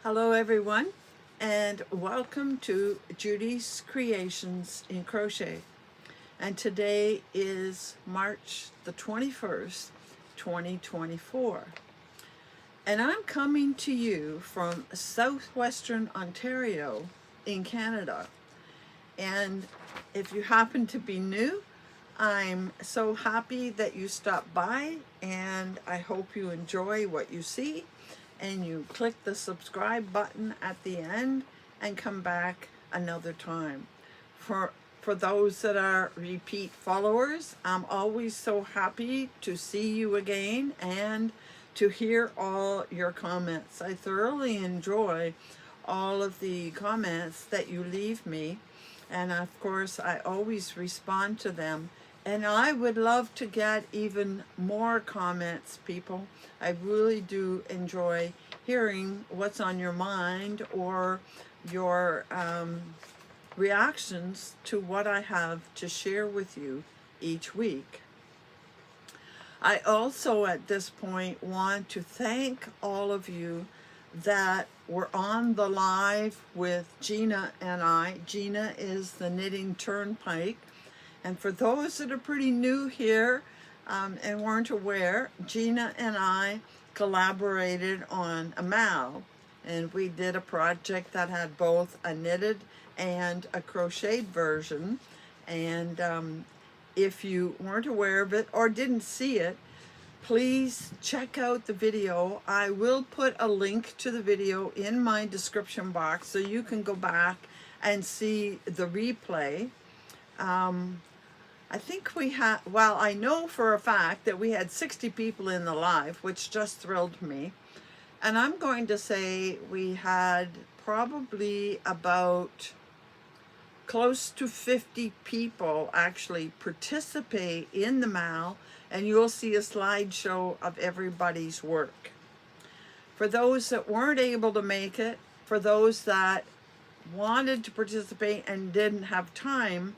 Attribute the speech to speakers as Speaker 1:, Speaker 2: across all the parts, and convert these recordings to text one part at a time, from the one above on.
Speaker 1: Hello everyone, and welcome to Judy's Creations in Crochet. And today is March the 21st, 2024. And I'm coming to you from southwestern Ontario in Canada. And if you happen to be new, I'm so happy that you stopped by, and I hope you enjoy what you see, and you click the subscribe button at the end and come back another time. For those that are repeat followers, I'm always so happy to see you again and to hear all your comments. I thoroughly enjoy all of the comments that you leave me, and of course I always respond to them. And I would love to get even more comments, people. I really do enjoy hearing what's on your mind or your reactions to what I have to share with you each week. I also at this point want to thank all of you that were on the live with Gina and I. Gina is the Knitting Turnpike. And for those that are pretty new here and weren't aware, Gina and I collaborated on a MAL, and we did a project that had both a knitted and a crocheted version. And if you weren't aware of it or didn't see it, please check out the video. I will put a link to the video in my description box so you can go back and see the replay. I think we had, well, I know for a fact that we had 60 people in the live, which just thrilled me. And I'm going to say we had probably about close to 50 people actually participate in the MAL, and you'll see a slideshow of everybody's work. For those that weren't able to make it, for those that wanted to participate and didn't have time,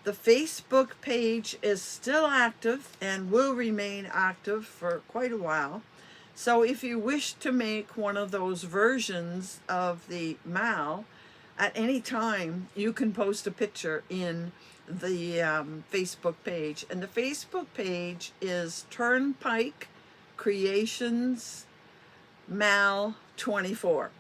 Speaker 1: the Facebook page is still active and will remain active for quite a while. So if you wish to make one of those versions of the MAL, at any time you can post a picture in the Facebook page. And the Facebook page is Turnpike Creations MAL 24.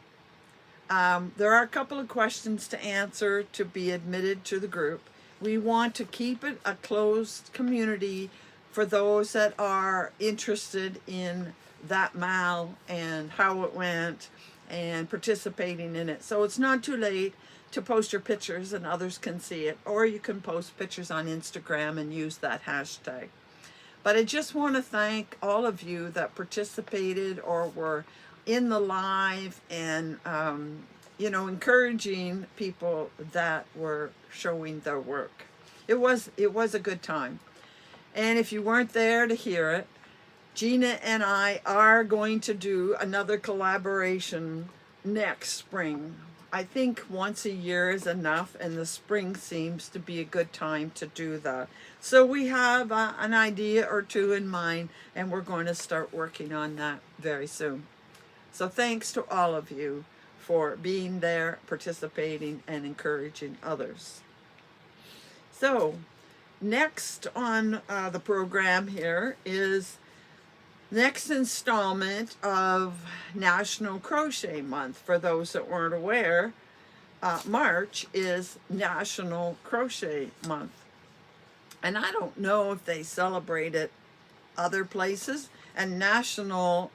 Speaker 1: There are a couple of questions to answer to be admitted to the group. We want to keep it a closed community for those that are interested in that MAL and how it went and participating in it. So it's not too late to post your pictures and others can see it, or you can post pictures on Instagram and use that hashtag. But I just want to thank all of you that participated or were in the live and encouraging people that were showing their work. It was a good time. And if you weren't there to hear it, Gina and I are going to do another collaboration next spring. I think once a year is enough, and the spring seems to be a good time to do that. So we have an idea or two in mind, and we're going to start working on that very soon. So thanks to all of you for being there, participating, and encouraging others. So next on the program here is next installment of National Crochet Month. For those that weren't aware, March is National Crochet Month. And I don't know if they celebrate it other places. And national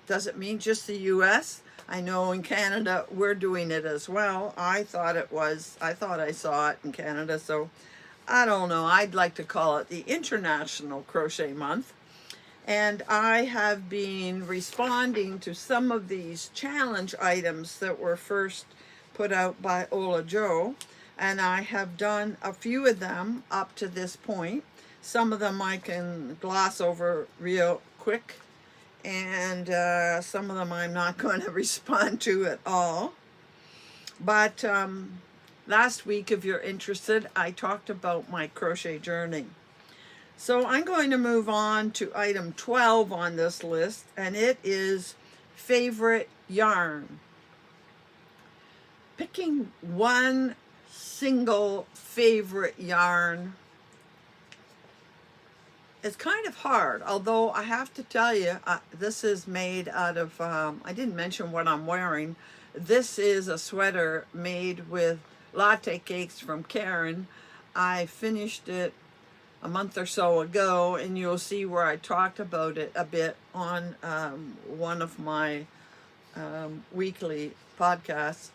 Speaker 1: doesn't mean just the US. I know in Canada we're doing it as well. I thought I saw it in Canada, so I don't know. I'd like to call it the International Crochet Month. And I have been responding to some of these challenge items that were first put out by Ola Joe, and I have done a few of them up to this point. Some of them I can gloss over real quick, and some of them I'm not going to respond to at all. But last week, if you're interested, I talked about my crochet journey. So I'm going to move on to item 12 on this list, and it is favorite yarn. Picking one single favorite yarn is kind of hard, although I have to tell you, this is made out of, I didn't mention what I'm wearing. This is a sweater made with latte cakes from Karen. I finished it a month or so ago, and you'll see where I talked about it a bit on one of my weekly podcasts.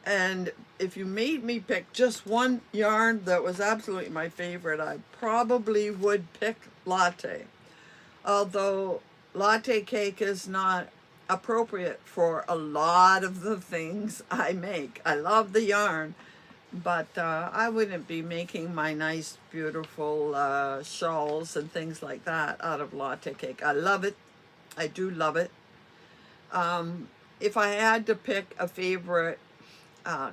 Speaker 1: And if you made me pick just one yarn that was absolutely my favorite, I probably would pick latte. Although latte cake is not appropriate for a lot of the things I make. I love the yarn, but I wouldn't be making my nice, beautiful shawls and things like that out of latte cake. I love it. I do love it. If I had to pick a favorite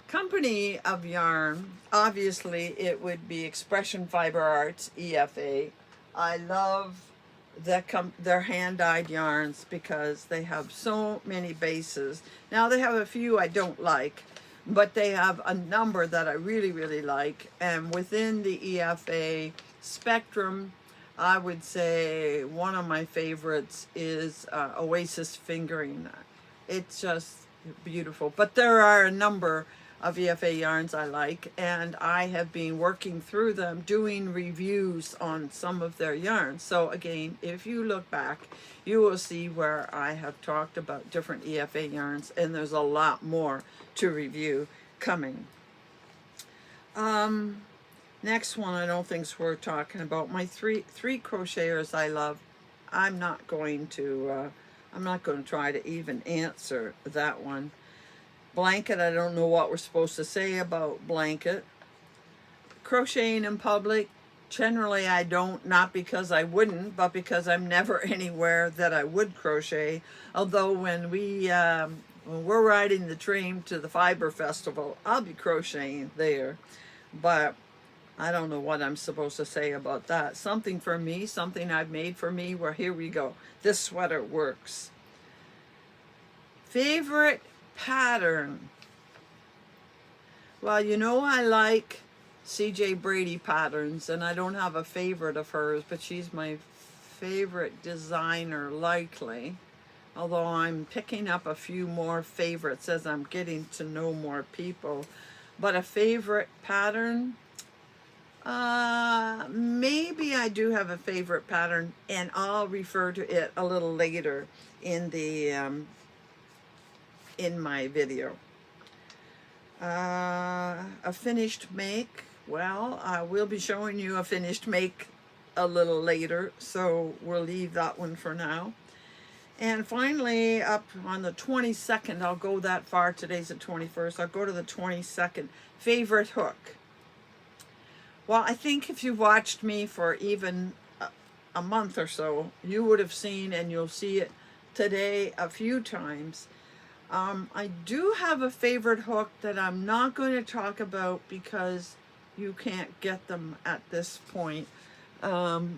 Speaker 1: company of yarn, obviously it would be Expression Fiber Arts, EFA. I love their hand-dyed yarns because they have so many bases. Now they have a few I don't like, but they have a number that I really, really like. And within the EFA spectrum, I would say one of my favorites is Oasis Fingering. It's just beautiful. But there are a number of EFA yarns I like, and I have been working through them, doing reviews on some of their yarns. So again, if you look back, you will see where I have talked about different EFA yarns, and there's a lot more to review coming. Next one I don't think is worth talking about. My three crocheters I love. I'm not going to try to even answer that one. Blanket, I don't know what we're supposed to say about Blanket. Crocheting in public, generally I don't, not because I wouldn't, but because I'm never anywhere that I would crochet. Although when we're riding the train to the Fiber Festival, I'll be crocheting there. But I don't know what I'm supposed to say about that. Something for me, something I've made for me, where here we go. This sweater works. Favorite pattern. Well, you know I like CJ Brady patterns, and I don't have a favorite of hers, but she's my favorite designer likely. Although I'm picking up a few more favorites as I'm getting to know more people. But a favorite pattern, maybe I do have a favorite pattern, and I'll refer to it a little later in the in my video. A finished make, well, I will be showing you a finished make a little later, so we'll leave that one for now. And finally, up on the 22nd, I'll go that far. Today's the 21st. I'll go to the 22nd. Favorite hook. Well, I think if you watched me for even a month or so, you would have seen, and you'll see it today a few times. I do have a favorite hook that I'm not going to talk about because you can't get them at this point. That's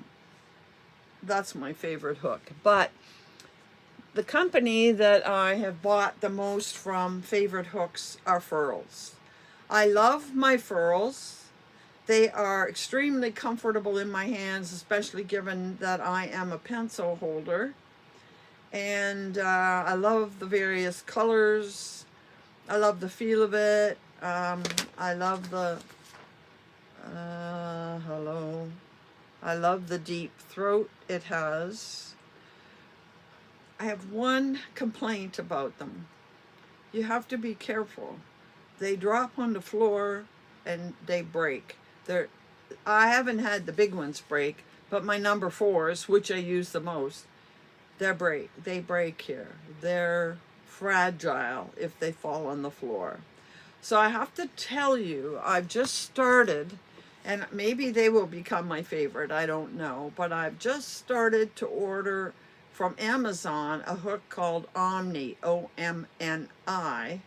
Speaker 1: my favorite hook. But the company that I have bought the most from favorite hooks are Furls. I love my Furls. They are extremely comfortable in my hands, especially given that I am a pencil holder. And I love the various colors. I love the feel of it. I love the I love the deep throat it has. I have one complaint about them. You have to be careful. They drop on the floor and they break. I haven't had the big ones break, but my number 4s, which I use the most, they break here. They're fragile if they fall on the floor. So I have to tell you, I've just started, and maybe they will become my favorite, I don't know, but I've just started to order from Amazon a hook called Omni, O-M-N-I.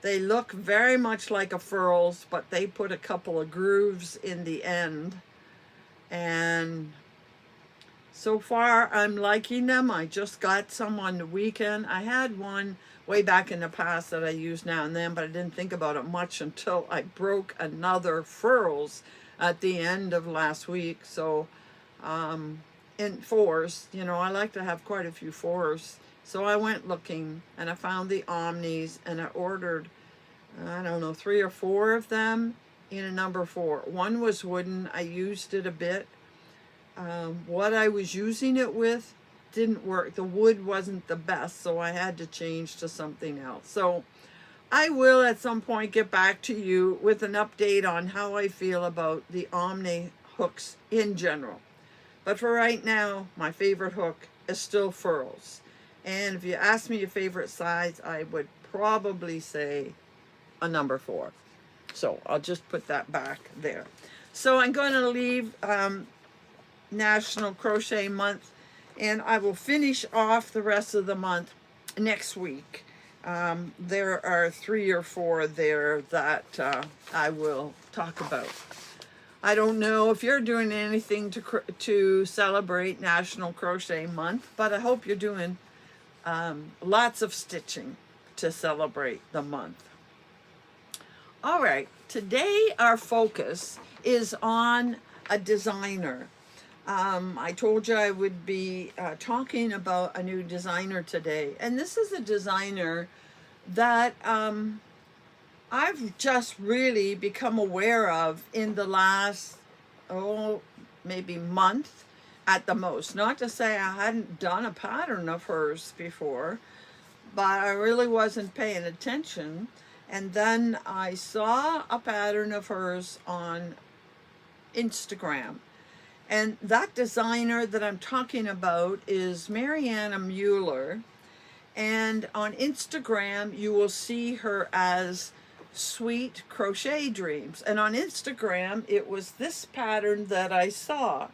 Speaker 1: They look very much like a Furls, but they put a couple of grooves in the end, and So far, I'm liking them. I just got some on the weekend. I had one way back in the past that I use now and then, but I didn't think about it much until I broke another furls at the end of last week. So, in fours, you know, I like to have quite a few fours. So I went looking and I found the Omnis and I ordered, I don't know, 3 or 4 of them in a number 4. One was wooden. I used it a bit. What I was using it with didn't work. The wood wasn't the best, so I had to change to something else. So I will at some point get back to you with an update on how I feel about the Omni hooks in general. But for right now, my favorite hook is still furls. And if you ask me your favorite size, I would probably say a number 4. So I'll just put that back there. So I'm going to leave National Crochet Month, and I will finish off the rest of the month next week. There are 3 or 4 there that I will talk about. I don't know if you're doing anything to celebrate National Crochet Month, but I hope you're doing lots of stitching to celebrate the month. All right, today our focus is on a designer. I told you I would be talking about a new designer today, and this is a designer that I've just really become aware of in the last, maybe month at the most. Not to say I hadn't done a pattern of hers before, but I really wasn't paying attention. And then I saw a pattern of hers on Instagram. And that designer that I'm talking about is Mariana Muller. And on Instagram, you will see her as Sweet Crochet Dreams. And on Instagram, it was this pattern that I saw.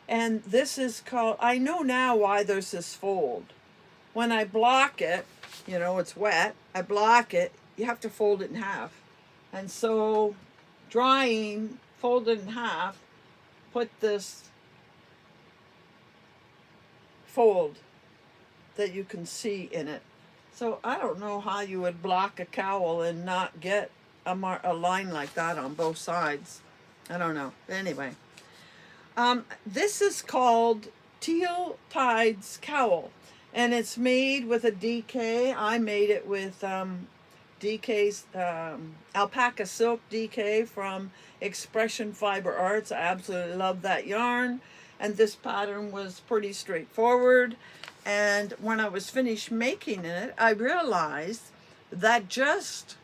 Speaker 1: And this is called, I know now why there's this fold. When I block it, you know, it's wet, I block it, you have to fold it in half. And so drying, fold it in half, put this fold that you can see in it. So I don't know how you would block a cowl and not get a line like that on both sides. I don't know. Anyway, this is called Teal Tides Cowl, and it's made with a DK. I made it with DK's alpaca silk DK from Expression Fiber Arts. I absolutely love that yarn, and this pattern was pretty straightforward. And when I was finished making it, I realized that just,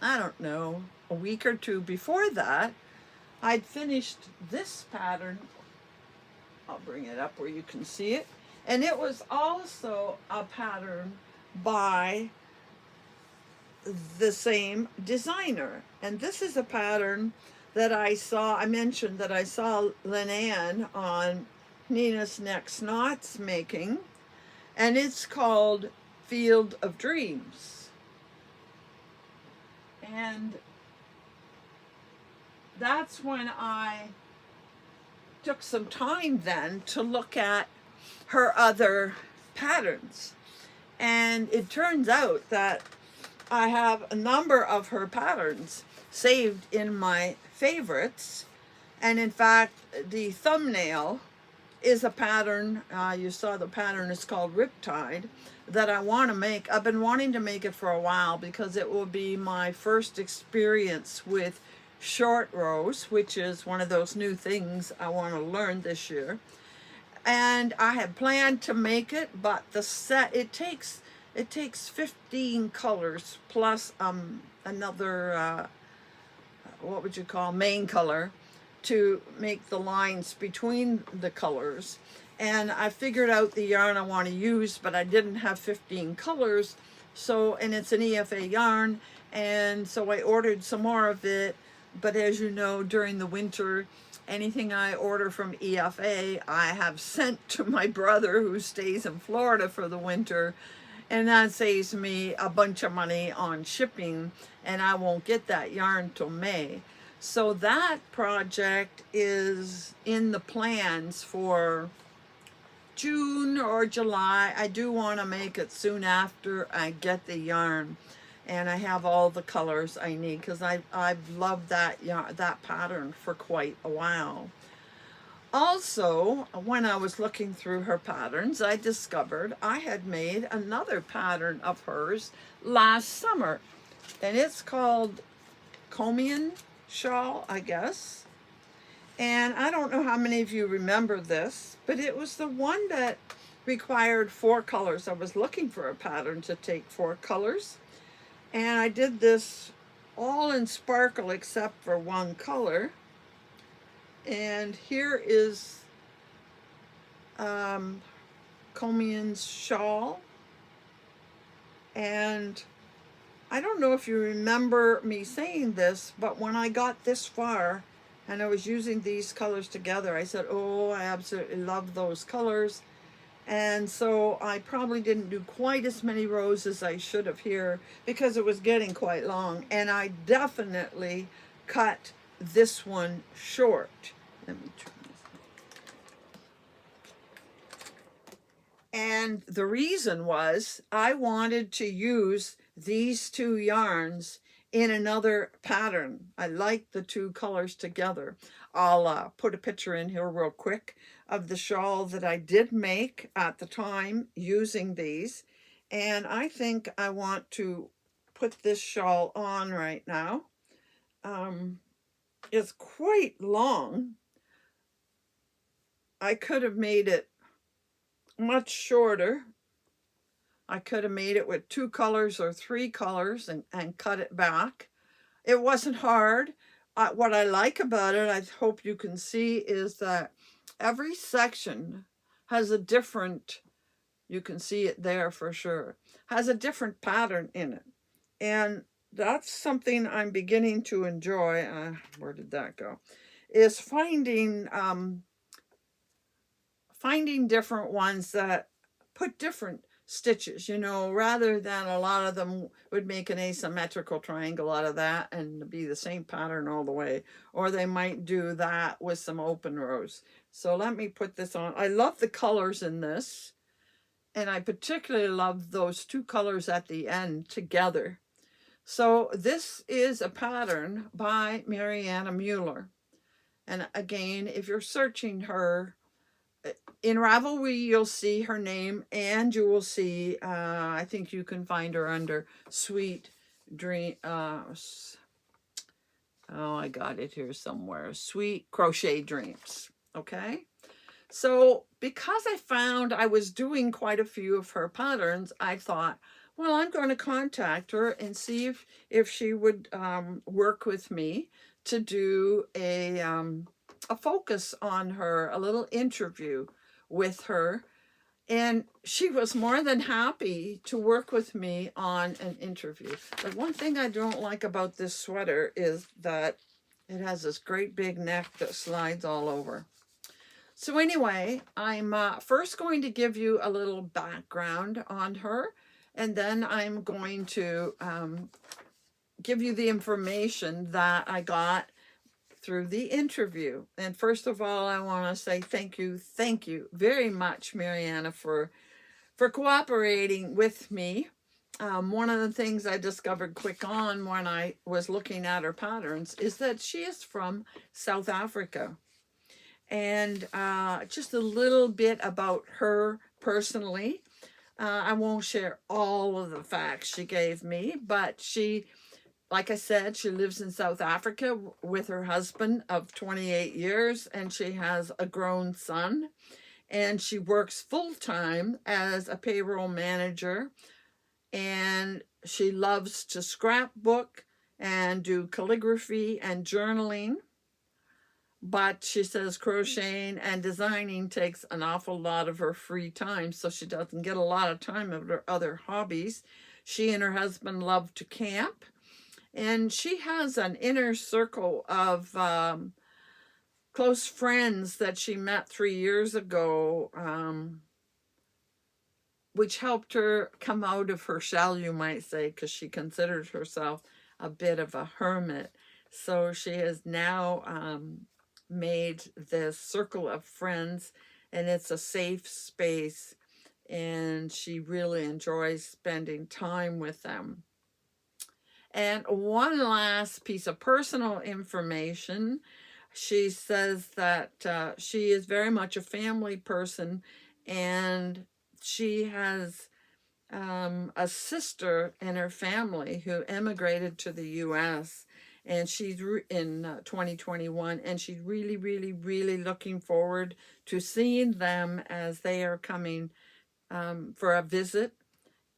Speaker 1: I don't know, a week or 2 before that, I'd finished this pattern. I'll bring it up where you can see it. And it was also a pattern by the same designer. And this is a pattern that I mentioned that I saw Lynn on Nina's Next Knots making. And it's called Field of Dreams. And that's when I took some time then to look at her other patterns. And it turns out that I have a number of her patterns saved in my favorites. And in fact, the thumbnail is a pattern, you saw the pattern, it's called Riptide, that I want to make. I've been wanting to make it for a while because it will be my first experience with short rows, which is one of those new things I want to learn this year. And I had planned to make it, but the set, it takes 15 colors plus another, what would you call, main color, to make the lines between the colors. And I figured out the yarn I want to use, but I didn't have 15 colors. So, and it's an EFA yarn, and so I ordered some more of it. But as you know, during the winter, anything I order from EFA, I have sent to my brother who stays in Florida for the winter, and that saves me a bunch of money on shipping, and I won't get that yarn till May. So that project is in the plans for June or July. I do want to make it soon after I get the yarn and I have all the colors I need, because I've loved that yarn, that pattern for quite a while. Also, when I was looking through her patterns, I discovered I had made another pattern of hers last summer, and it's called Comian Shawl, I guess. And I don't know how many of you remember this, but it was the one that required 4 colors. I was looking for a pattern to take 4 colors, and I did this all in sparkle except for 1 color. And here is Comian's shawl. And I don't know if you remember me saying this, but when I got this far and I was using these colors together, I said, oh, I absolutely love those colors. And so I probably didn't do quite as many rows as I should have here, because it was getting quite long. And I definitely cut this one short. Let me turn this. And the reason was I wanted to use these 2 yarns in another pattern. I like the 2 colors together. I'll put a picture in here real quick of the shawl that I did make at the time using these. And I think I want to put this shawl on right now. It's quite long. I could have made it much shorter. I could have made it with 2 colors or 3 colors and cut it back. It wasn't hard. What I like about it, I hope you can see, is that every section has a different, you can see it there for sure, has a different pattern in it. And that's something I'm beginning to enjoy. Where did that go? Is finding different ones that put different stitches, you know, rather than a lot of them would make an asymmetrical triangle out of that and be the same pattern all the way, or they might do that with some open rows. So let me put this on. I love the colors in this, and I particularly love those 2 colors at the end together. So this is a pattern by Mariana Muller. And again, if you're searching her, in Ravelry, you'll see her name, and you will see, I think you can find her under Sweet Dream, oh, I got it here somewhere, Sweet Crochet Dreams, okay? So because I found I was doing quite a few of her patterns, I thought, well, I'm going to contact her and see if she would work with me to do a focus on her, a little interview with her. And she was more than happy to work with me on an interview. The one thing I don't like about this sweater is that it has this great big neck that slides all over. So anyway, I'm first going to give you a little background on her, and then I'm going to give you the information that I got through the interview. And first of all, I want to say thank you very much, Mariana, for cooperating with me. One of the things I discovered quick on when I was looking at her patterns is that she is from South Africa. And just a little bit about her personally. I won't share all of the facts she gave me, but she, like I said, she lives in South Africa with her husband of 28 years, and she has a grown son, and she works full-time as a payroll manager, and she loves to scrapbook and do calligraphy and journaling. But she says crocheting and designing takes an awful lot of her free time, so she doesn't get a lot of time of her other hobbies. She and her husband love to camp, and she has an inner circle of close friends that she met 3 years ago, which helped her come out of her shell, you might say, because she considered herself a bit of a hermit. So she has now made this circle of friends, and it's a safe space, and she really enjoys spending time with them. And one last piece of personal information. She says that she is very much a family person, and she has a sister in her family who emigrated to the U.S. and she's in 2021, and she's really, really, really looking forward to seeing them as they are coming for a visit.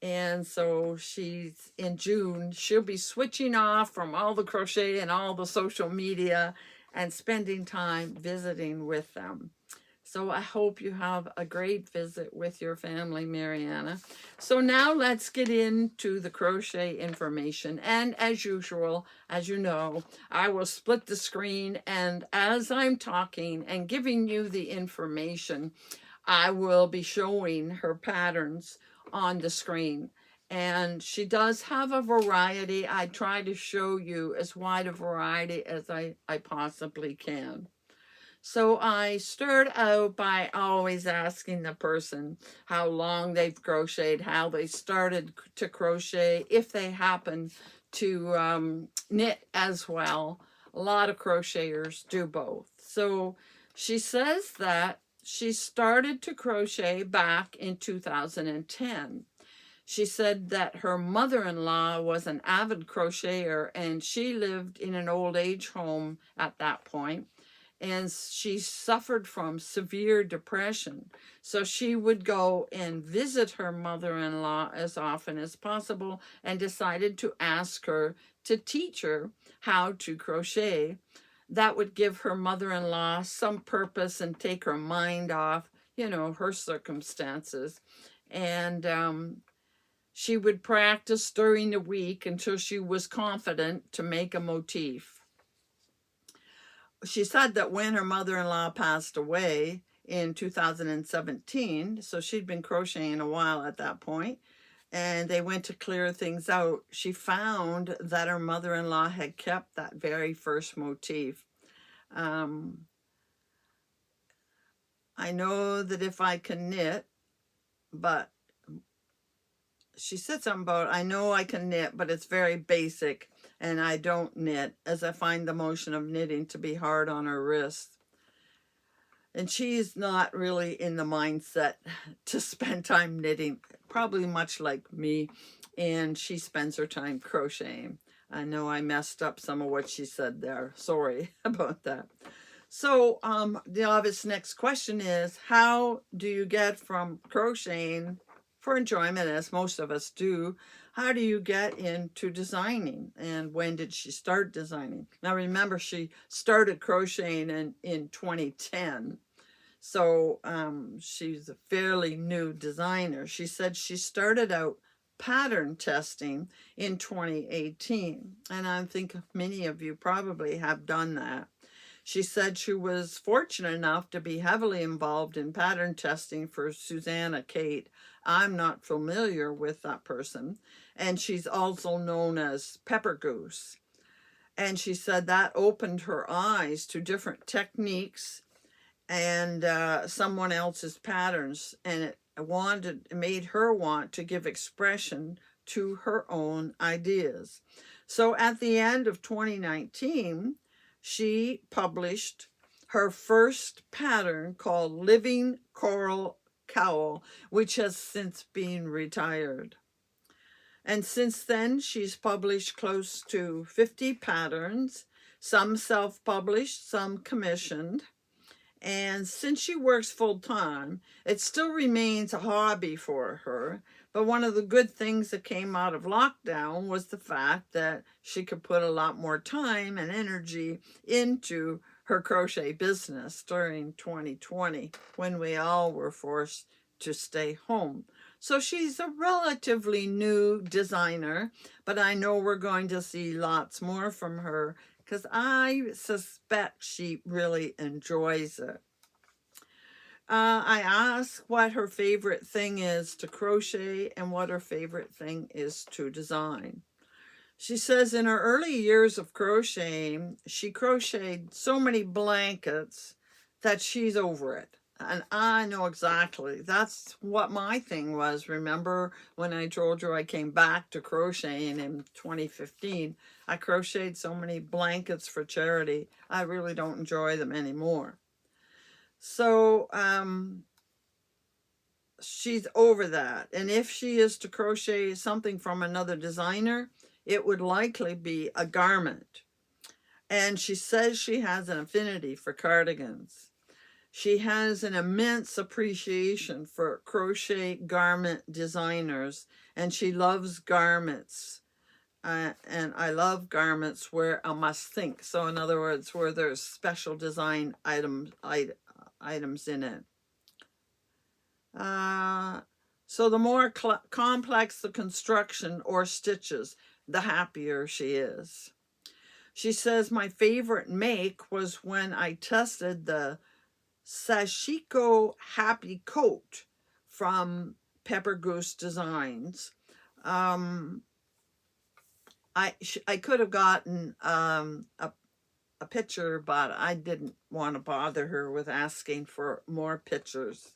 Speaker 1: And so she's in June, she'll be switching off from all the crochet and all the social media and spending time visiting with them. So I hope you have a great visit with your family, Mariana. So now let's get into the crochet information. And as usual, as you know, I will split the screen, and as I'm talking and giving you the information, I will be showing her patterns on the screen. And she does have a variety. I try to show you as wide a variety as I possibly can. So I start out by always asking the person how long they've crocheted, how they started to crochet, if they happen to knit as well. A lot of crocheters do both. So she says that she started to crochet back in 2010. She said that her mother-in-law was an avid crocheter, and she lived in an old age home at that point, and she suffered from severe depression. So she would go and visit her mother-in-law as often as possible, and decided to ask her to teach her how to crochet. That would give her mother-in-law some purpose and take her mind off, her circumstances. And she would practice during the week until she was confident to make a motif. She said that when her mother-in-law passed away in 2017, so she'd been crocheting a while at that point, and they went to clear things out, she found that her mother-in-law had kept that very first motif. I know that if I can knit, but she said something about, I know I can knit, but it's very basic, and I don't knit, as I find the motion of knitting to be hard on her wrist. And she's not really in the mindset to spend time knitting, probably much like me, and she spends her time crocheting. I know I messed up some of what she said there. Sorry about that. So the obvious next question is, how do you get from crocheting for enjoyment, as most of us do, how do you get into designing, and when did she start designing? Now remember, she started crocheting in 2010, so she's a fairly new designer. She said she started out pattern testing in 2018, and I think many of you probably have done that. She said she was fortunate enough to be heavily involved in pattern testing for Susanna Kate. I'm not familiar with that person. And she's also known as Pepper Goose. And she said that opened her eyes to different techniques and someone else's patterns. And it made her want to give expression to her own ideas. So at the end of 2019, she published her first pattern called Living Coral Cowl, which has since been retired. And since then, she's published close to 50 patterns, some self-published, some commissioned. And since she works full-time, it still remains a hobby for her. But one of the good things that came out of lockdown was the fact that she could put a lot more time and energy into her crochet business during 2020, when we all were forced to stay home. So she's a relatively new designer, but I know we're going to see lots more from her, because I suspect she really enjoys it. I asked what her favorite thing is to crochet and what her favorite thing is to design. She says in her early years of crocheting, she crocheted so many blankets that she's over it. And I know exactly. That's what my thing was. Remember when I told you I came back to crocheting in 2015? I crocheted so many blankets for charity. I really don't enjoy them anymore. So she's over that. And if she is to crochet something from another designer, it would likely be a garment. And she says she has an affinity for cardigans. She has an immense appreciation for crochet garment designers, and she loves garments. And I love garments where I must think. So in other words, where there's special design items in it. So the more complex the construction or stitches, the happier she is. She says, my favorite make was when I tested the Sashiko Happy Coat from Pepper Goose Designs. I could have gotten a picture, but I didn't want to bother her with asking for more pictures.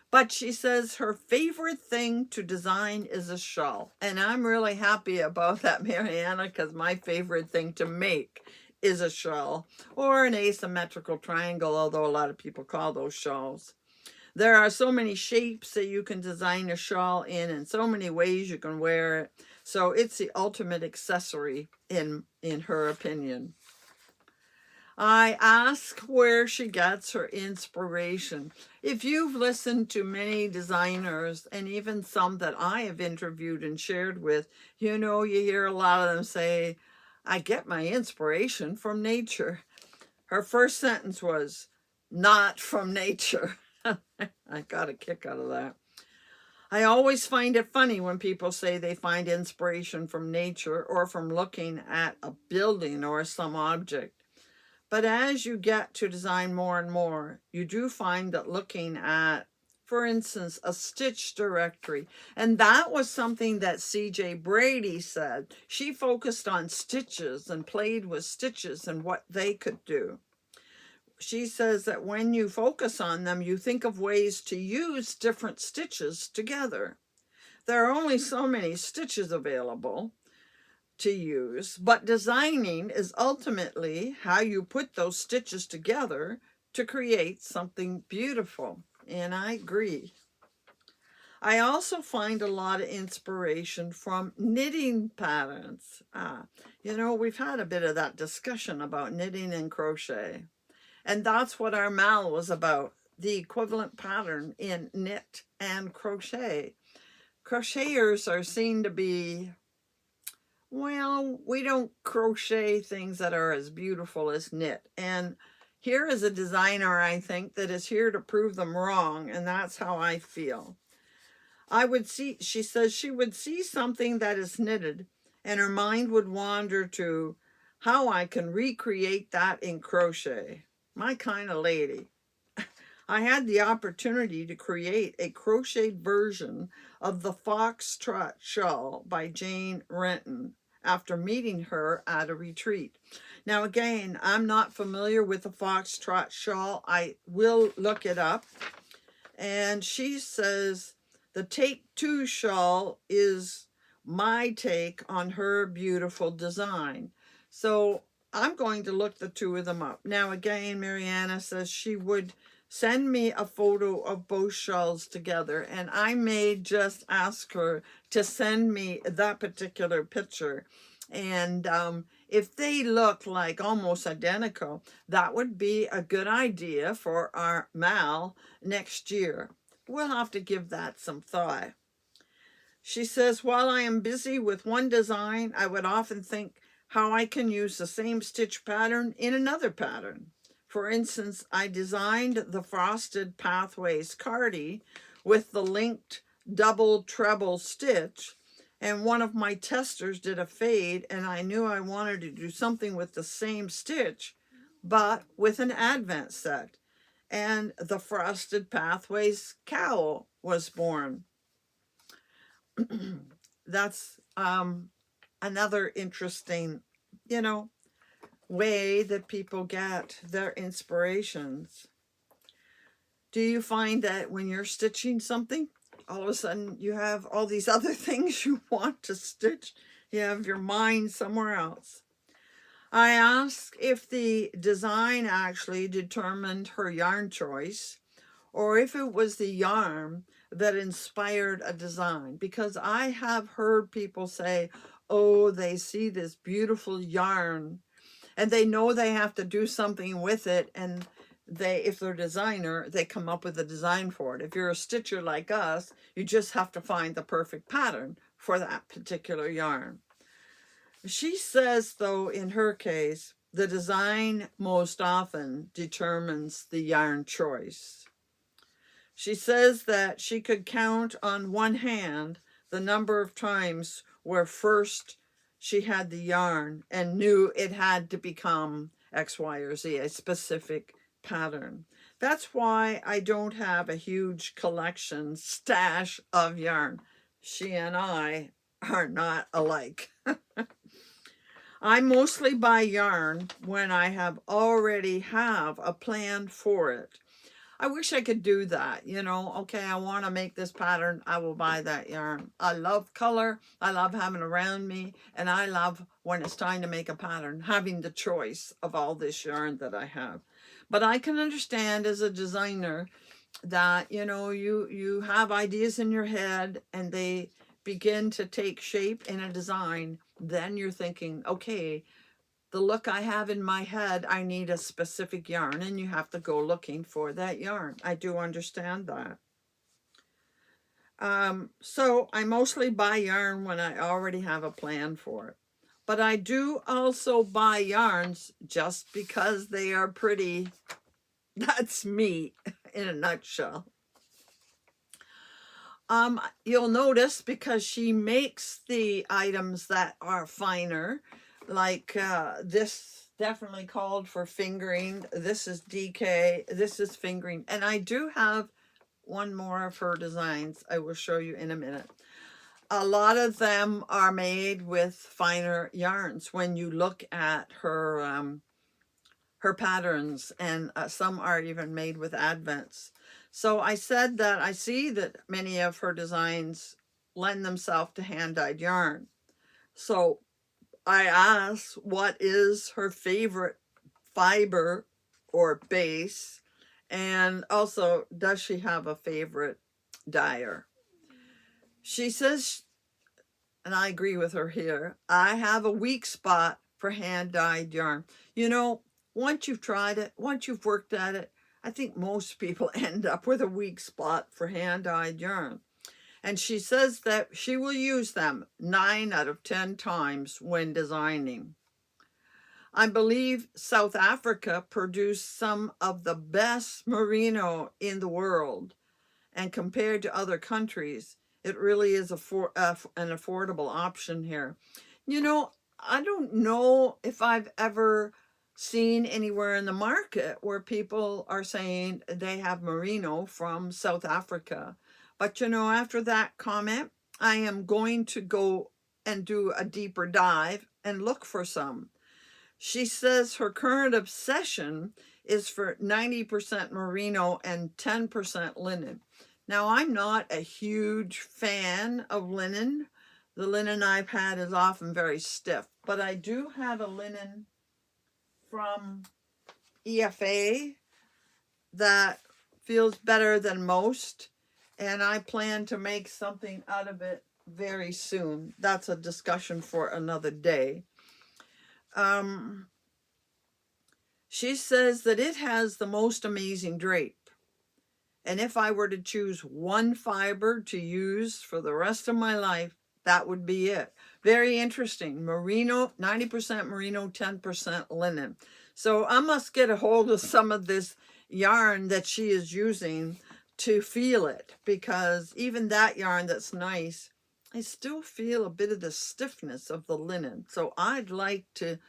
Speaker 1: But she says her favorite thing to design is a shawl. And I'm really happy about that, Mariana, because my favorite thing to make is a shawl or an asymmetrical triangle, although a lot of people call those shawls. There are so many shapes that you can design a shawl in and so many ways you can wear it. So it's the ultimate accessory in her opinion. I ask where she gets her inspiration. If you've listened to many designers and even some that I have interviewed and shared with, you know, you hear a lot of them say, I get my inspiration from nature. Her first sentence was, not from nature. I got a kick out of that. I always find it funny when people say they find inspiration from nature or from looking at a building or some object. But as you get to design more and more, you do find that looking at, for instance, a stitch directory, and that was something that CJ Brady said. She focused on stitches and played with stitches and what they could do. She says that when you focus on them, you think of ways to use different stitches together. There are only so many stitches available to use, but designing is ultimately how you put those stitches together to create something beautiful. And I agree. I also find a lot of inspiration from knitting patterns. You know, we've had a bit of that discussion about knitting and crochet. And that's what our mal was about, the equivalent pattern in knit and crochet. Crocheters are seen to be, well, we don't crochet things that are as beautiful as knit. And here is a designer, I think, that is here to prove them wrong. And that's how I feel. She says she would see something that is knitted and her mind would wander to how I can recreate that in crochet. My kind of lady. I had the opportunity to create a crocheted version of the Foxtrot shawl by Jane Renton after meeting her at a retreat. Now again, I'm not familiar with the Foxtrot shawl. I will look it up. And she says the Take Two shawl is my take on her beautiful design. So I'm going to look the two of them up. Now again, Mariana says she would send me a photo of both shawls together, and I may just ask her to send me that particular picture. And if they look like almost identical, that would be a good idea for our mal next year. We'll have to give that some thought. She says, while I am busy with one design, I would often think how I can use the same stitch pattern in another pattern. For instance, I designed the Frosted Pathways cardie with the linked double treble stitch, and one of my testers did a fade, and I knew I wanted to do something with the same stitch, but with an advent set. And the Frosted Pathways cowl was born. That's another interesting, way that people get their inspirations. Do you find that when you're stitching something, all of a sudden you have all these other things you want to stitch? You have your mind somewhere else. I asked if the design actually determined her yarn choice, or if it was the yarn that inspired a design, because I have heard people say, oh, they see this beautiful yarn and they know they have to do something with it, and if they're a designer, they come up with a design for it. If you're a stitcher like us, you just have to find the perfect pattern for that particular yarn. She says, though, in her case, the design most often determines the yarn choice. She says that she could count on one hand the number of times where first she had the yarn and knew it had to become X, Y, or Z, a specific pattern. That's why I don't have a huge collection stash of yarn. She and I are not alike. I mostly buy yarn when I already have a plan for it. I wish I could do that, you know. Okay, I want to make this pattern, I will buy that yarn. I love color, I love having it around me, and I love when it's time to make a pattern, having the choice of all this yarn that I have. But I can understand as a designer that, you know, you have ideas in your head and they begin to take shape in a design. Then you're thinking, okay, the look I have in my head, I need a specific yarn, and you have to go looking for that yarn. I do understand that. So I mostly buy yarn when I already have a plan for it. But I do also buy yarns just because they are pretty. That's me in a nutshell. You'll notice, because she makes the items that are finer, like this definitely called for fingering. This is DK, this is fingering. And I do have one more of her designs I will show you in a minute. A lot of them are made with finer yarns when you look at her patterns, and some are even made with advents. So I said that I see that many of her designs lend themselves to hand-dyed yarn. So I asked, what is her favorite fiber or base? And also, does she have a favorite dyer? She says, and I agree with her here, I have a weak spot for hand-dyed yarn. You know, once you've tried it, once you've worked at it, I think most people end up with a weak spot for hand-dyed yarn. And she says that she will use them 9 out of 10 times when designing. I believe South Africa produced some of the best merino in the world. And compared to other countries, it really is an affordable option here. You know, I don't know if I've ever seen anywhere in the market where people are saying they have merino from South Africa. But, you know, after that comment, I am going to go and do a deeper dive and look for some. She says her current obsession is for 90% merino and 10% linen. Now, I'm not a huge fan of linen. The linen I've had is often very stiff, but I do have a linen from EFA that feels better than most, and I plan to make something out of it very soon. That's a discussion for another day. She says that it has the most amazing drape. And if I were to choose one fiber to use for the rest of my life, that would be it. Very interesting. Merino, 90% merino, 10% linen. So I must get a hold of some of this yarn that she is using to feel it, because even that yarn that's nice, I still feel a bit of the stiffness of the linen. So I'd like to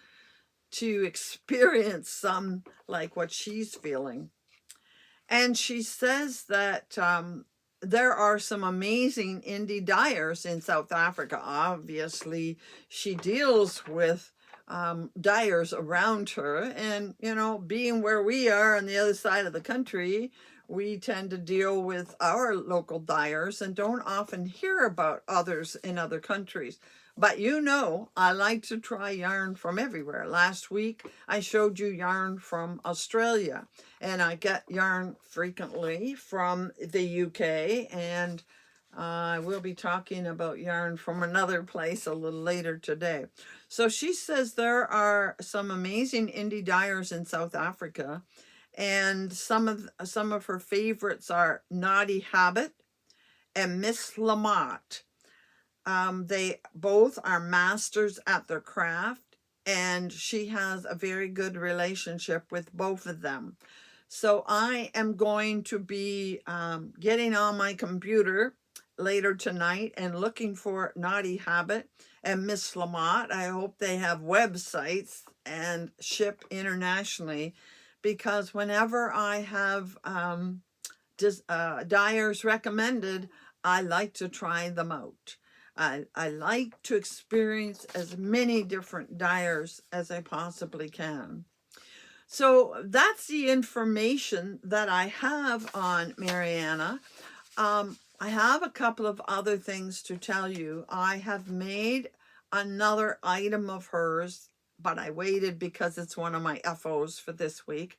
Speaker 1: experience some like what she's feeling. And she says that there are some amazing indie dyers in South Africa. Obviously, she deals with dyers around her. And, you know, being where we are on the other side of the country, we tend to deal with our local dyers and don't often hear about others in other countries. But you know, I like to try yarn from everywhere. Last week, I showed you yarn from Australia, and I get yarn frequently from the UK, and I will be talking about yarn from another place a little later today. So she says there are some amazing indie dyers in South Africa, and some of her favorites are Naughty Habit and Miss Lamott. They both are masters at their craft, and she has a very good relationship with both of them. So I am going to be getting on my computer later tonight and looking for Naughty Habit and Miss Lamott. I hope they have websites and ship internationally, because whenever I have dyers recommended, I like to try them out. I like to experience as many different dyers as I possibly can. So that's the information that I have on Mariana. I have a couple of other things to tell you. I have made another item of hers, but I waited because it's one of my FOs for this week.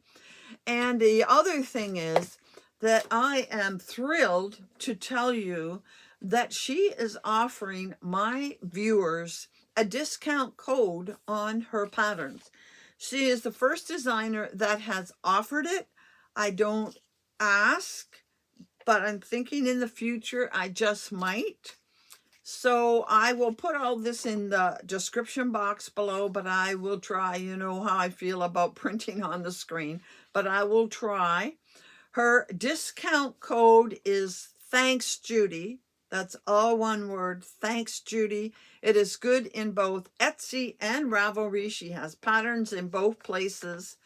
Speaker 1: And the other thing is that I am thrilled to tell you that she is offering my viewers a discount code on her patterns. She is the first designer that has offered it. I don't ask, but I'm thinking in the future I just might. So I will put all this in the description box below, but I will try. You know how I feel about printing on the screen, but I will try. Her discount code is Thanks Judy. That's all one word, Thanks Judy. It is good in both Etsy and Ravelry. She has patterns in both places.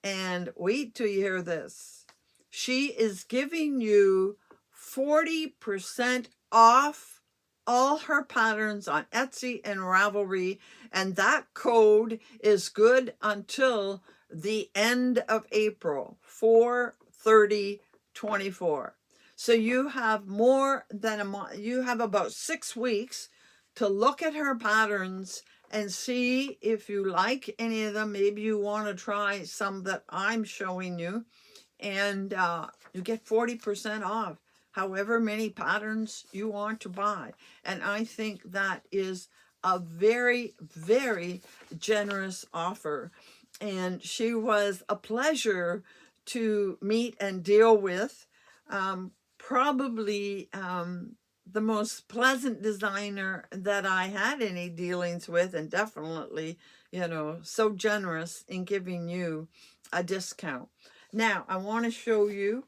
Speaker 1: And wait till you hear this. She is giving you 40% off all her patterns on Etsy and Ravelry. And that code is good until the end of April, 4/30/24. So you have more than a month. You have about 6 weeks to look at her patterns and see if you like any of them. Maybe you want to try some that I'm showing you, and you get 40% off however many patterns you want to buy. And I think that is a very, very generous offer. And she was a pleasure to meet and deal with. Probably the most pleasant designer that I had any dealings with, and definitely, you know, so generous in giving you a discount. Now, I want to show you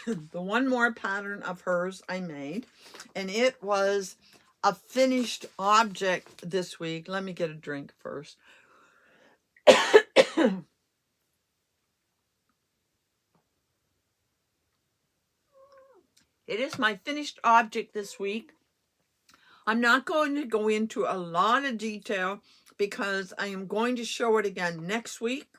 Speaker 1: the one more pattern of hers I made, and it was a finished object this week. Let me get a drink first. It is my finished object this week. I'm not going to go into a lot of detail because I am going to show it again next week,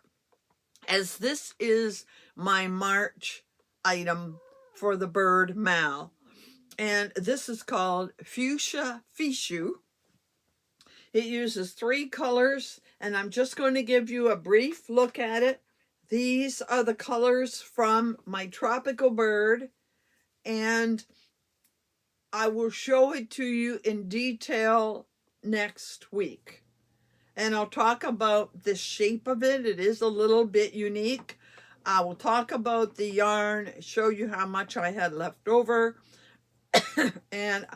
Speaker 1: as this is my March item for the bird Mal. And this is called Fuchsia Fichu. It uses 3 colors, and I'm just going to give you a brief look at it. These are the colors from my tropical bird, and I will show it to you in detail next week. And I'll talk about the shape of it. It is a little bit unique. I will talk about the yarn, show you how much I had left over. And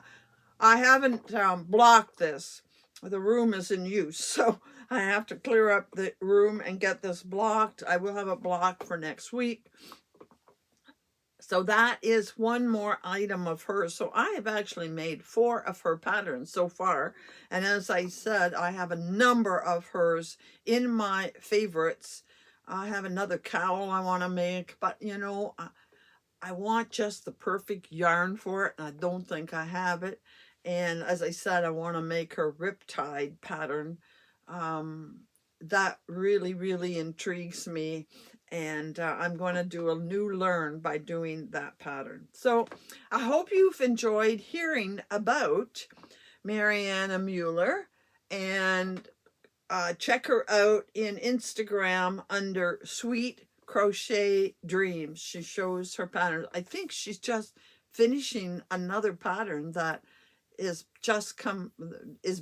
Speaker 1: I haven't blocked this. The room is in use, so I have to clear up the room and get this blocked. I will have it blocked for next week. So that is one more item of hers. So I have actually made 4 of her patterns so far. And as I said, I have a number of hers in my favorites. I have another cowl I want to make, but you know, I want just the perfect yarn for it, and I don't think I have it. And as I said, I want to make her Riptide pattern. That really, really intrigues me. And I'm going to do a new learn by doing that pattern. So I hope you've enjoyed hearing about Mariana Muller, and check her out in Instagram under Sweet Crochet Dreams. She shows her patterns. I think she's just finishing another pattern that is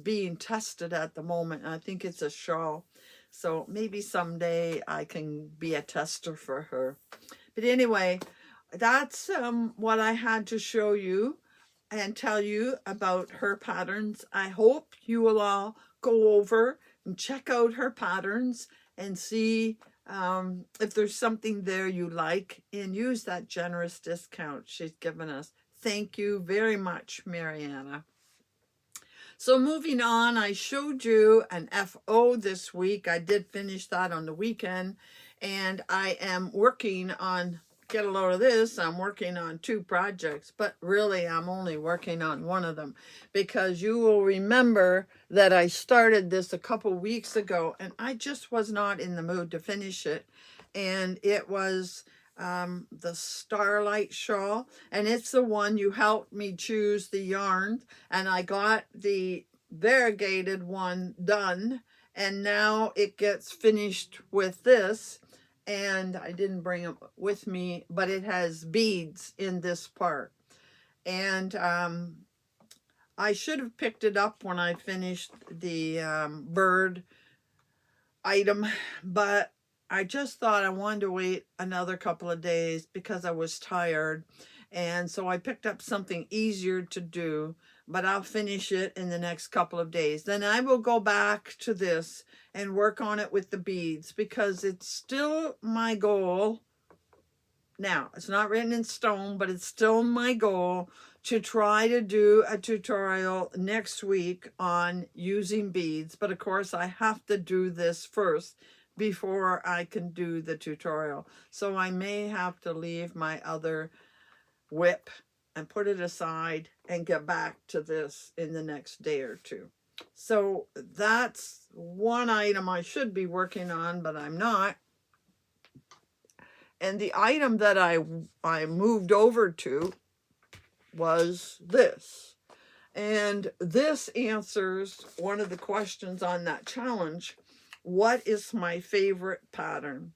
Speaker 1: being tested at the moment. I think it's a shawl. So maybe someday I can be a tester for her. But anyway, that's what I had to show you and tell you about her patterns. I hope you will all go over and check out her patterns and see if there's something there you like, and use that generous discount she's given us. Thank you very much, Mariana. So moving on, I showed you an FO this week. I did finish that on the weekend, and I am working on, get a load of this, I'm working on 2 projects, but really I'm only working on one of them, because you will remember that I started this a couple weeks ago and I just was not in the mood to finish it. And it was the Starlight Shawl, and it's the one you helped me choose the yarn, and I got the variegated one done, and now it gets finished with this. And I didn't bring it with me, but it has beads in this part. And I should have picked it up when I finished the bird item, but I just thought I wanted to wait another couple of days because I was tired. And so I picked up something easier to do, but I'll finish it in the next couple of days. Then I will go back to this and work on it with the beads, because it's still my goal. Now, it's not written in stone, but it's still my goal to try to do a tutorial next week on using beads. But of course, I have to do this first before I can do the tutorial. So I may have to leave my other whip and put it aside and get back to this in the next day or 2. So that's one item I should be working on, but I'm not. And the item that I moved over to was this. And this answers one of the questions on that challenge. What is my favorite pattern?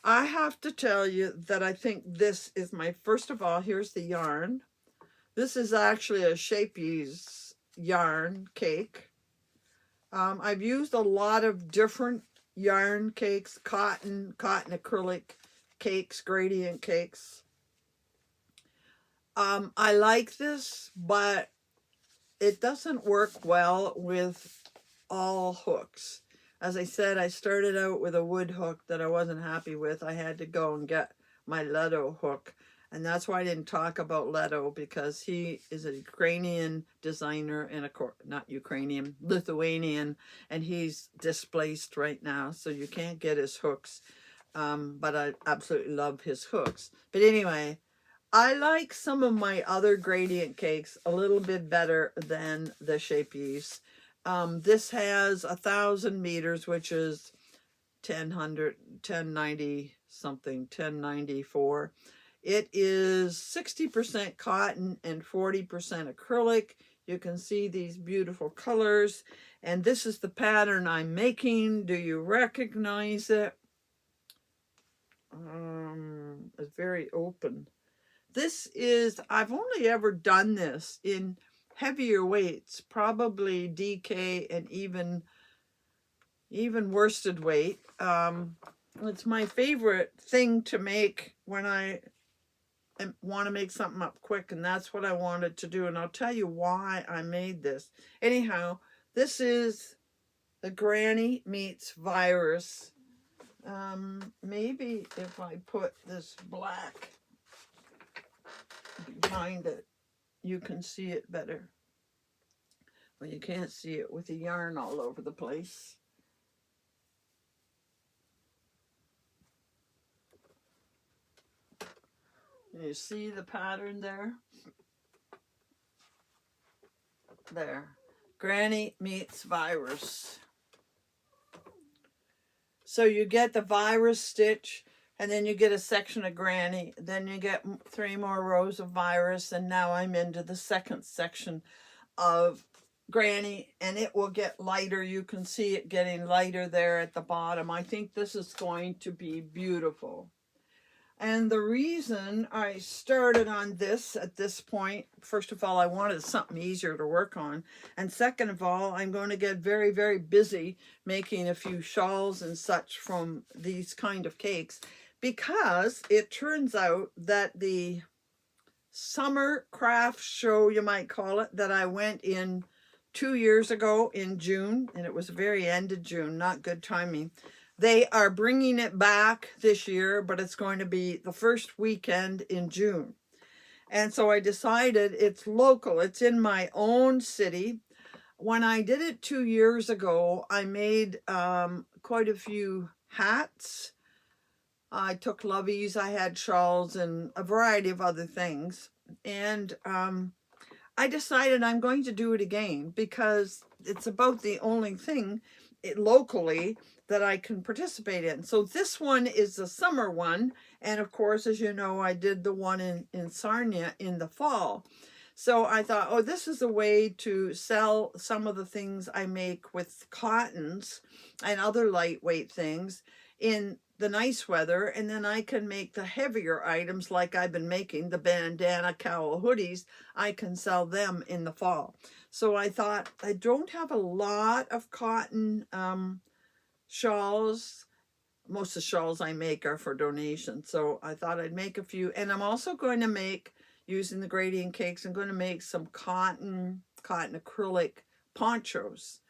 Speaker 1: I have to tell you that I think this is my, first of all, here's the yarn. This is actually a Shapey's yarn cake. I've used a lot of different yarn cakes, cotton acrylic cakes, gradient cakes. I like this, but it doesn't work well with all hooks. As I said, I started out with a wood hook that I wasn't happy with. I had to go and get my Leto hook. And that's why I didn't talk about Leto, because he is a Ukrainian designer, and not Ukrainian, Lithuanian, and he's displaced right now, so you can't get his hooks. But I absolutely love his hooks. But anyway, I like some of my other gradient cakes a little bit better than the Shapey's. This has 1,000 meters, which is 1090 something, 1094. It is 60% cotton and 40% acrylic. You can see these beautiful colors. And this is the pattern I'm making. Do you recognize it? It's very open. This is, I've only ever done this in heavier weights, probably DK and even worsted weight. It's my favorite thing to make when I want to make something up quick, and that's what I wanted to do. And I'll tell you why I made this. Anyhow, this is the Granny Meets Virus. Maybe if I put this black behind it, you can see it better. Well, you can't see it with the yarn all over the place. You see the pattern there? There. Granny Meets Virus. So you get the virus stitch, and then you get a section of Granny, then you get 3 more rows of Virus, and now I'm into the second section of Granny, and it will get lighter. You can see it getting lighter there at the bottom. I think this is going to be beautiful. And the reason I started on this at this point, first of all, I wanted something easier to work on. And second of all, I'm going to get very, very busy making a few shawls and such from these kind of cakes, because it turns out that the summer craft show, you might call it, that I went in 2 years ago in June, and it was the very end of June, not good timing. They are bringing it back this year, but it's going to be the first weekend in June. And so I decided it's local. It's in my own city. When I did it 2 years ago, I made quite a few hats. I took loveys, I had shawls, and a variety of other things. And I decided I'm going to do it again because it's about the only thing locally that I can participate in. So this one is the summer one. And of course, as you know, I did the one in Sarnia in the fall. So I thought, oh, this is a way to sell some of the things I make with cottons and other lightweight things in the nice weather, and then I can make the heavier items like I've been making, the bandana cowl hoodies. I can sell them in the fall. So I thought, I don't have a lot of cotton shawls. Most of the shawls I make are for donation. So I thought I'd make a few. And I'm also going to make, using the gradient cakes, I'm going to make some cotton acrylic ponchos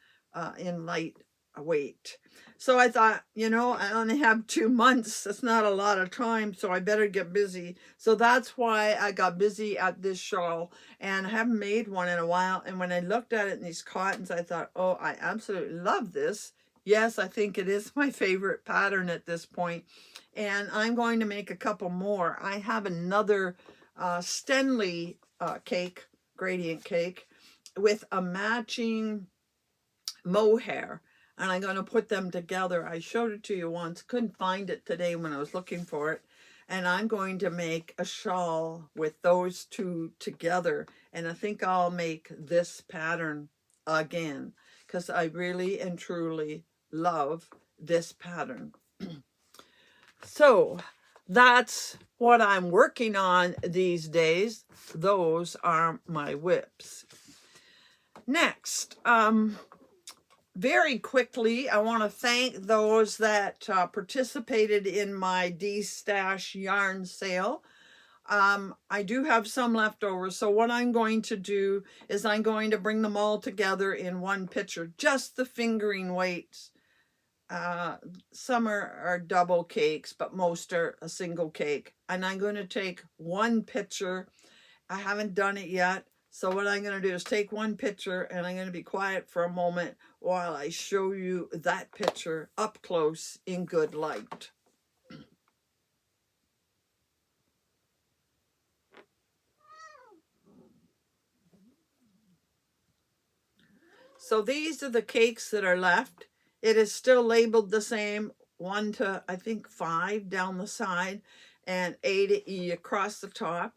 Speaker 1: in light weight. So I thought, you know, I only have 2 months. That's not a lot of time, so I better get busy. So that's why I got busy at this shawl, and I haven't made one in a while. And when I looked at it in these cottons, I thought, oh, I absolutely love this. Yes, I think it is my favorite pattern at this point. And I'm going to make a couple more. I have another Stenley cake, gradient cake, with a matching mohair. And I'm going to put them together. I showed it to you once. Couldn't find it today when I was looking for it. And I'm going to make a shawl with those two together. And I think I'll make this pattern again, because I really and truly love this pattern. So that's what I'm working on these days. Those are my whips. Next, very quickly, I want to thank those that participated in my D-Stash yarn sale. I do have some left over, so what I'm going to do is I'm going to bring them all together in one picture, just the fingering weights. Some are double cakes, but most are a single cake. And I'm going to take one picture. I haven't done it yet. So what I'm going to do is take one picture, and I'm going to be quiet for a moment while I show you that picture up close in good light. So these are the cakes that are left. It is still labeled the same, 1 to, I think, 5 down the side and A to E across the top.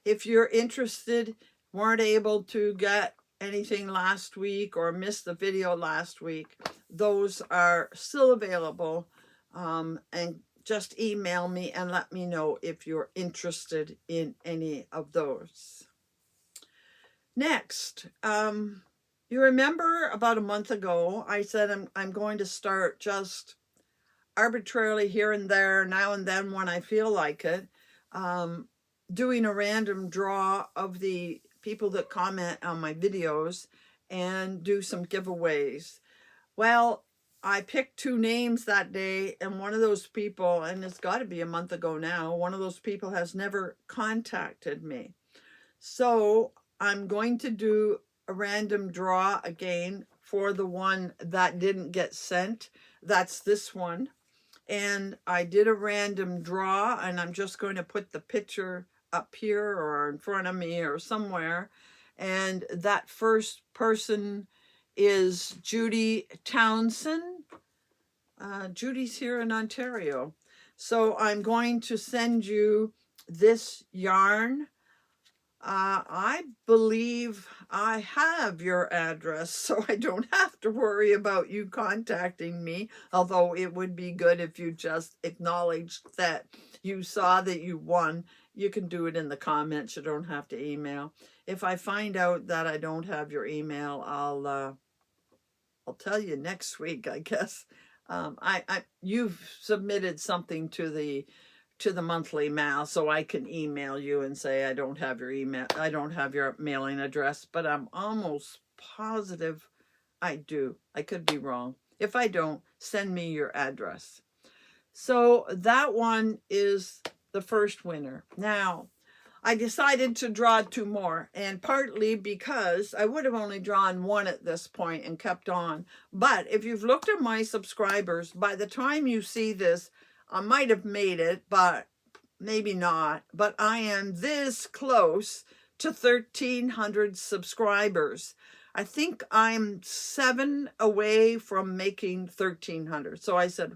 Speaker 1: If you're interested, weren't able to get anything last week or missed the video last week, those are still available. And just email me and let me know if you're interested in any of those. Next, you remember about a month ago, I said I'm going to start just arbitrarily here and there, now and then when I feel like it, doing a random draw of the people that comment on my videos and do some giveaways. Well, I picked 2 names that day, and one of those people, and it's got to be a month ago now, one of those people has never contacted me. So I'm going to do a random draw again for the one that didn't get sent. That's this one. And I did a random draw, and I'm just going to put the picture up here or in front of me or somewhere. And that first person is Judy Townsend. Judy's here in Ontario. So I'm going to send you this yarn. I believe I have your address, so I don't have to worry about you contacting me, although it would be good if you just acknowledged that you saw that you won. You can do it in the comments. You don't have to email. If I find out that I don't have your email, I'll tell you next week, I guess. You've submitted something to the monthly mail, so I can email you and say I don't have your email, I don't have your mailing address, but I'm almost positive I do. I could be wrong. If I don't, send me your address. So that one is the first winner. Now, I decided to draw 2 more, and partly because I would have only drawn 1 at this point and kept on. But if you've looked at my subscribers, by the time you see this, I might have made it, but maybe not. But I am this close to 1,300 subscribers. I think I'm 7 away from making 1,300. So I said,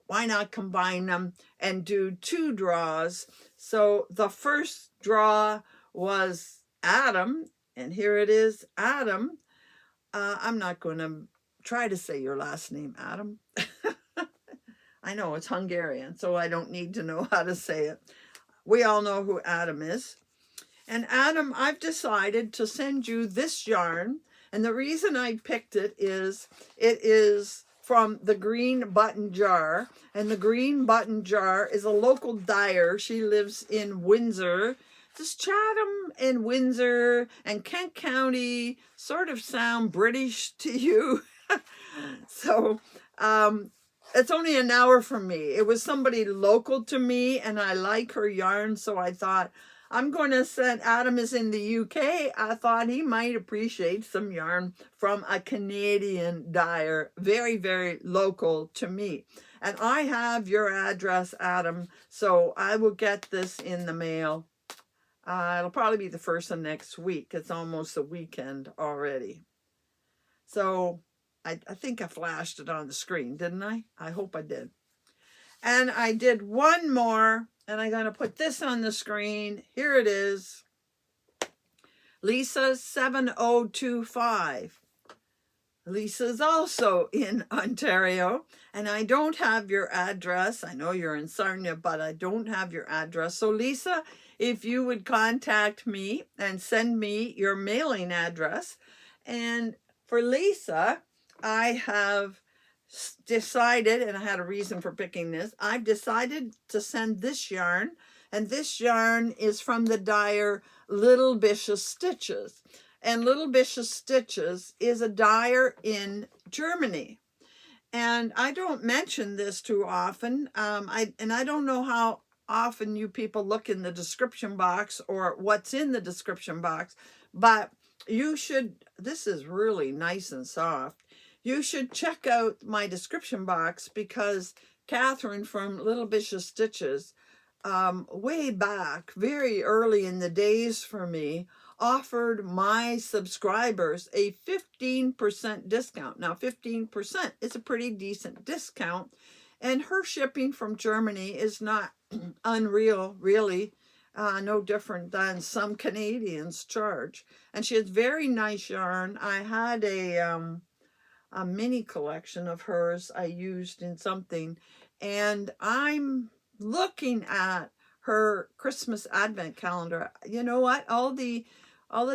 Speaker 1: why not combine them and do 2 draws? So the first draw was Adam, and here it is, Adam. I'm not going to try to say your last name, Adam. I know it's Hungarian, so I don't need to know how to say it. We all know who Adam is. And Adam, I've decided to send you this yarn. And the reason I picked it is from the Green Button Jar. And the Green Button Jar is a local dyer. She lives in Windsor. Does Chatham and Windsor and Kent County sort of sound British to you? So it's only an hour from me. It was somebody local to me, and I like her yarn, so I thought, I'm going to send, Adam is in the UK. I thought he might appreciate some yarn from a Canadian dyer, very, very local to me. And I have your address, Adam, so I will get this in the mail. It'll probably be the first of next week. It's almost the weekend already. So I think I flashed it on the screen, didn't I? I hope I did. And I did 1 more. And I'm going to put this on the screen. Here it is. Lisa 7025. Lisa's also in Ontario. And I don't have your address. I know you're in Sarnia, but I don't have your address. So Lisa, if you would contact me and send me your mailing address. And for Lisa, I have decided, and I had a reason for picking this, I've decided to send this yarn, and this yarn is from the dyer Little Bishop Stitches. And Little Bishop Stitches is a dyer in Germany. And I don't mention this too often, I don't know how often you people look in the description box or what's in the description box, but you should, this is really nice and soft. You should check out my description box, because Catherine from Little Bishop Stitches, way back, very early in the days for me, offered my subscribers a 15% discount. Now, 15% is a pretty decent discount, and her shipping from Germany is not unreal, really. No different than some Canadians charge. And she has very nice yarn. I had a mini collection of hers I used in something, and I'm looking at her Christmas advent calendar. You know what? All the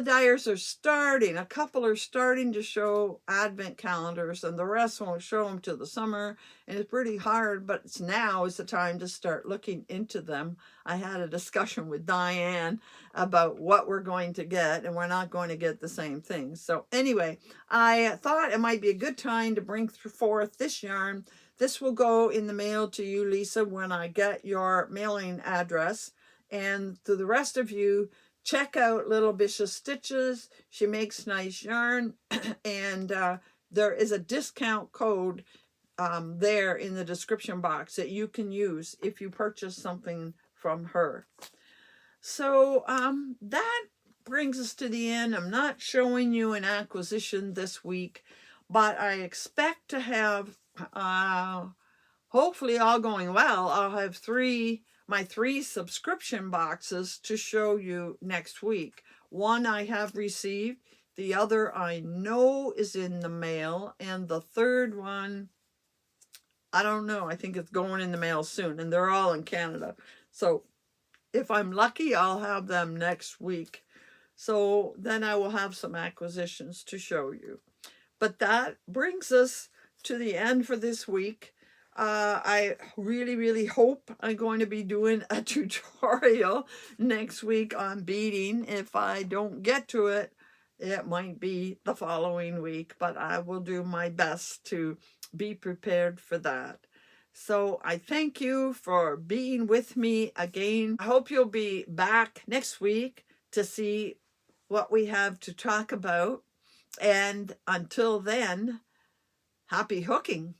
Speaker 1: dyers are starting. A couple are starting to show advent calendars, and the rest won't show them till the summer. And it's pretty hard, but now is the time to start looking into them. I had a discussion with Diane about what we're going to get, and we're not going to get the same thing. So anyway, I thought it might be a good time to bring forth this yarn. This will go in the mail to you, Lisa, when I get your mailing address. And to the rest of you, check out Little Bishop Stitches. She makes nice yarn, and there is a discount code there in the description box that you can use if you purchase something from her. So that brings us to the end. I'm not showing you an acquisition this week, but I expect to have hopefully all going well, I'll have my three subscription boxes to show you next week. One I have received, the other I know is in the mail, and the third one, I don't know. I think it's going in the mail soon, and they're all in Canada. So if I'm lucky, I'll have them next week. So then I will have some acquisitions to show you. But that brings us to the end for this week. I really, really hope I'm going to be doing a tutorial next week on beading. If I don't get to it, it might be the following week, but I will do my best to be prepared for that. So I thank you for being with me again. I hope you'll be back next week to see what we have to talk about. And until then, happy hooking.